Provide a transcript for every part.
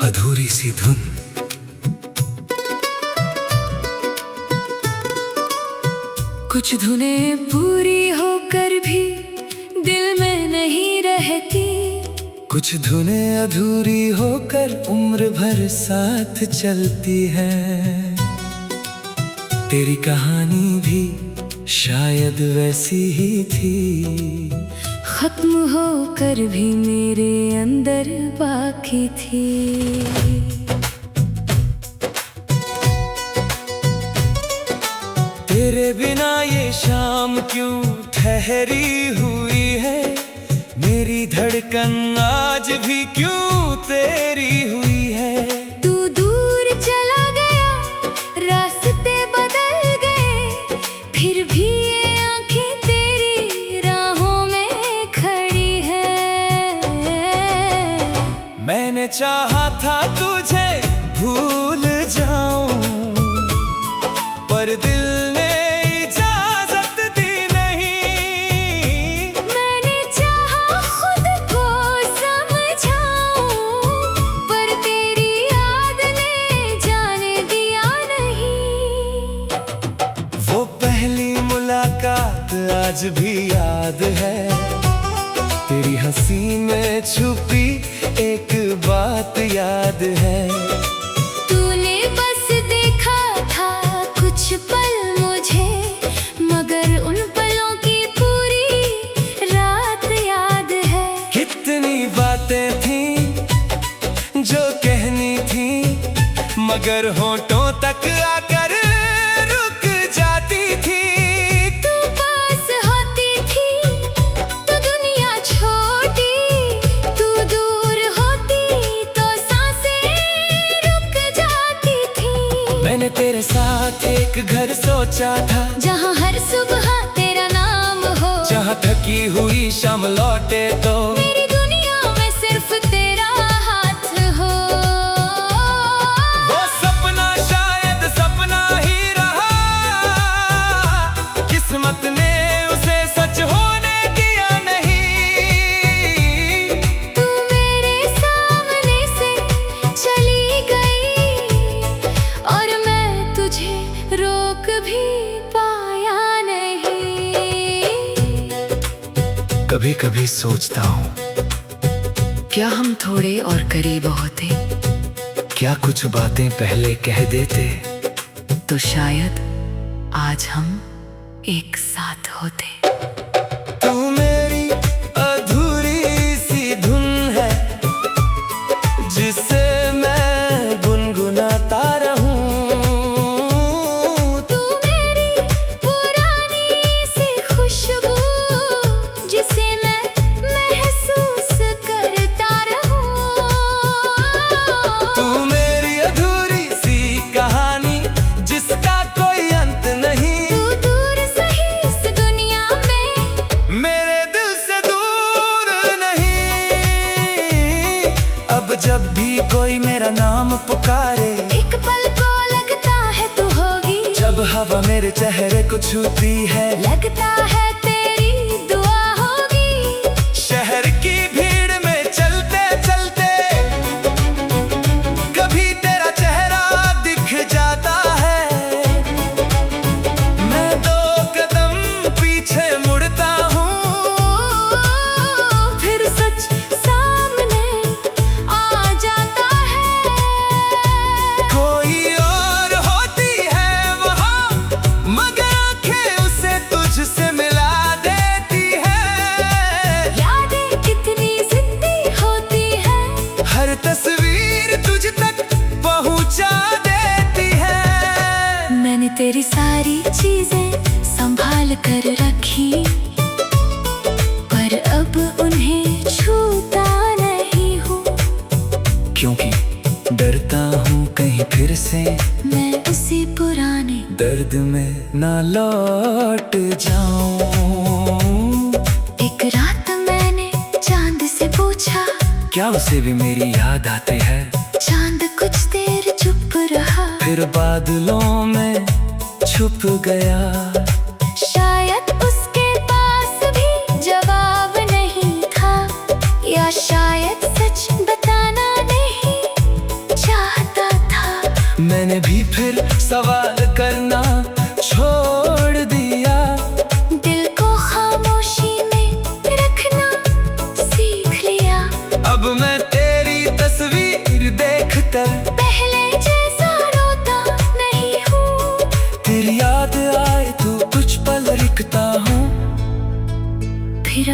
अधूरी सी धुन। कुछ धुनें पूरी होकर भी दिल में नहीं रहती, कुछ धुनें अधूरी होकर उम्र भर साथ चलती है। तेरी कहानी भी शायद वैसी ही थी, खत्म होकर भी मेरे अंदर बाकी थी। तेरे बिना ये शाम क्यों ठहरी हुई है, मेरी धड़कन आज भी क्यों तेरी हुई है। तू दूर चला गया, रास्ते बदल गए, फिर भी ये आंखें तेरी राहों में खड़ी है। मैंने चाहा था तुझे भूल जाऊं, पर दिल ने इजाजत दी नहीं। मैंने चाहा खुद को समझाऊं, पर तेरी याद ने जाने दिया नहीं। वो पहली मुलाकात आज भी याद है, तेरी हंसी में छुपी एक बात याद है। तूने बस देखा था कुछ पल मुझे, मगर उन पलों की पूरी रात याद है। कितनी बातें थीं जो कहनी थी, मगर होठों तक आकर रुक जाती थी। तू पास होती थी तो दुनिया छोटी, तू दूर होती तो सांसें रुक जाती थी। मैंने तेरे साथ एक घर सोचा था, जहाँ हर सुबह तेरा नाम हो, जहाँ थकी हुई शाम लौटे तो मेरी दुनिया में सिर्फ तेरा हाथ हो। वो सपना शायद सपना ही रहा, किस्मत ने उसे सच होने दिया नहीं। तू मेरे सामने से चली गई, और मैं तुझे रोक भी पाया नहीं। कभी कभी सोचता हूँ, क्या हम थोड़े और करीब होते क्या कुछ बातें पहले कह देते तो शायद आज हम एक साथ होते। तू मेरी अधूरी सी धुन है, जिसे मैं गुनगुनाता रहूं। तू मेरी पुरानी सी खुशबू, जिसे मैं महसूस करता रहूं। तू मेरी अधूरी सी कहानी, जिसका कोई अंत नहीं। तू दूर सही इस दुनिया में, मेरे दिल से दूर नहीं। अब जब भी कोई मेरा नाम पुकारे, एक पल को लगता है तू होगी। जब हवा मेरे चेहरे को छूती है, लगता है तेरी दुआ होगी। शहर की भीड़ में चलते चलते कभी तेरा चेहरा दिख जाता है। मैं दो कदम पीछे मुड़ता हूँ, फिर सच सामने आ जाता है। कोई और होती है वहाँ, मगर आंखें उसे तुझसे मिला देती है। यादें कितनी जिंदी होती है, हर तस्वीर तुझ तक पहुँचा देती है। मैंने तेरी सारी चीजें संभाल कर रखी, पर अब उन्हें छूता नहीं हूँ। क्योंकि डरता हूँ कहीं फिर से मैं उसी पुराने दर्द में ना लौट जाऊं। एक रात मैंने चांद से पूछा, क्या उसे भी मेरी याद आती है। चांद कुछ देर चुप रहा, फिर बादलों में छुप गया। शायद उसके पास भी जवाब नहीं था, या शायद सच बता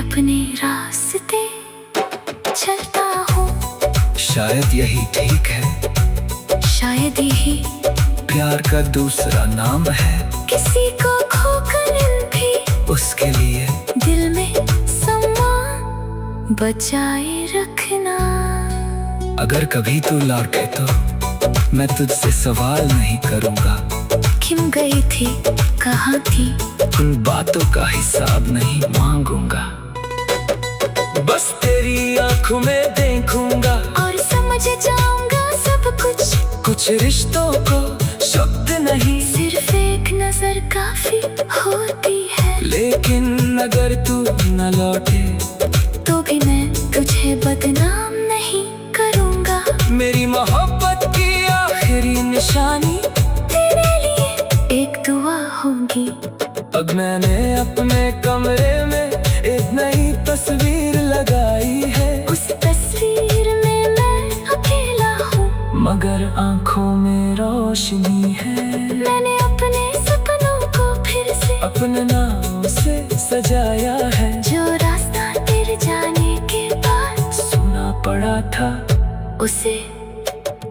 अपने रास्ते चलता हूँ। शायद यही ठीक है, शायद यही प्यार का दूसरा नाम है। किसी को खोकर भी उसके लिए दिल में सम्मान बचाए रखना। अगर कभी तू लौटे तो मैं तुझसे सवाल नहीं करूँगा। क्यों गई थी, कहाँ थी, उन बातों का हिसाब नहीं मांगूंगा। बस तेरी आंखों में देखूंगा और समझ जाऊंगा सब कुछ। कुछ रिश्तों को शब्द नहीं, सिर्फ एक नजर काफी होती है। लेकिन अगर तू न लौटे तो भी मैं तुझे बदनाम नहीं करूंगा। मेरी मोहब्बत की आखिरी निशानी तेरे लिए एक दुआ होगी। अब मैंने अपने कमरे में एक नई तस्वीर लगाई है। उस तस्वीर में मैं अकेला हूँ, मगर आंखों में रोशनी है। मैंने अपने सपनों को फिर से अपने नाम से सजाया है। जो रास्ता तेरे जाने के बाद सुना पड़ा था उसे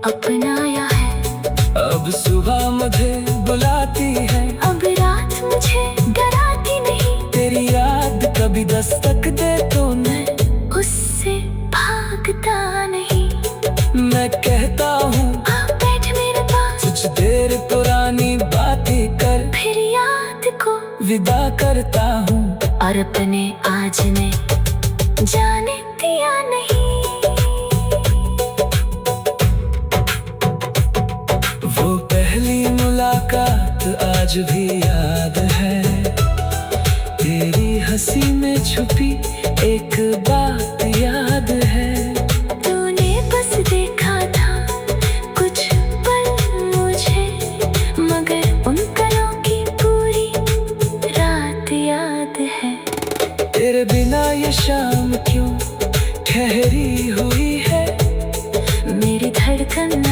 अपनाया है। अब सुबह मुझे बुलाती है, अब रात मुझे डराती नहीं। तेरी याद कभी दस्तक दे तो मैं उससे भागता नहीं। मैं कहता हूँ आ बैठ मेरे पास, कुछ देर पुरानी बातें कर, फिर याद को विदा करता हूँ। और अपने आज में जाने दिया नहीं। वो पहली मुलाकात आज भी याद है। तेरी हंसी में छुपी एक बात याद है। तूने बस देखा था कुछ पल मुझे, मगर उन पलों की पूरी रात याद है। तेरे बिना ये शाम क्यों ठहरी हुई है। मेरी धड़कन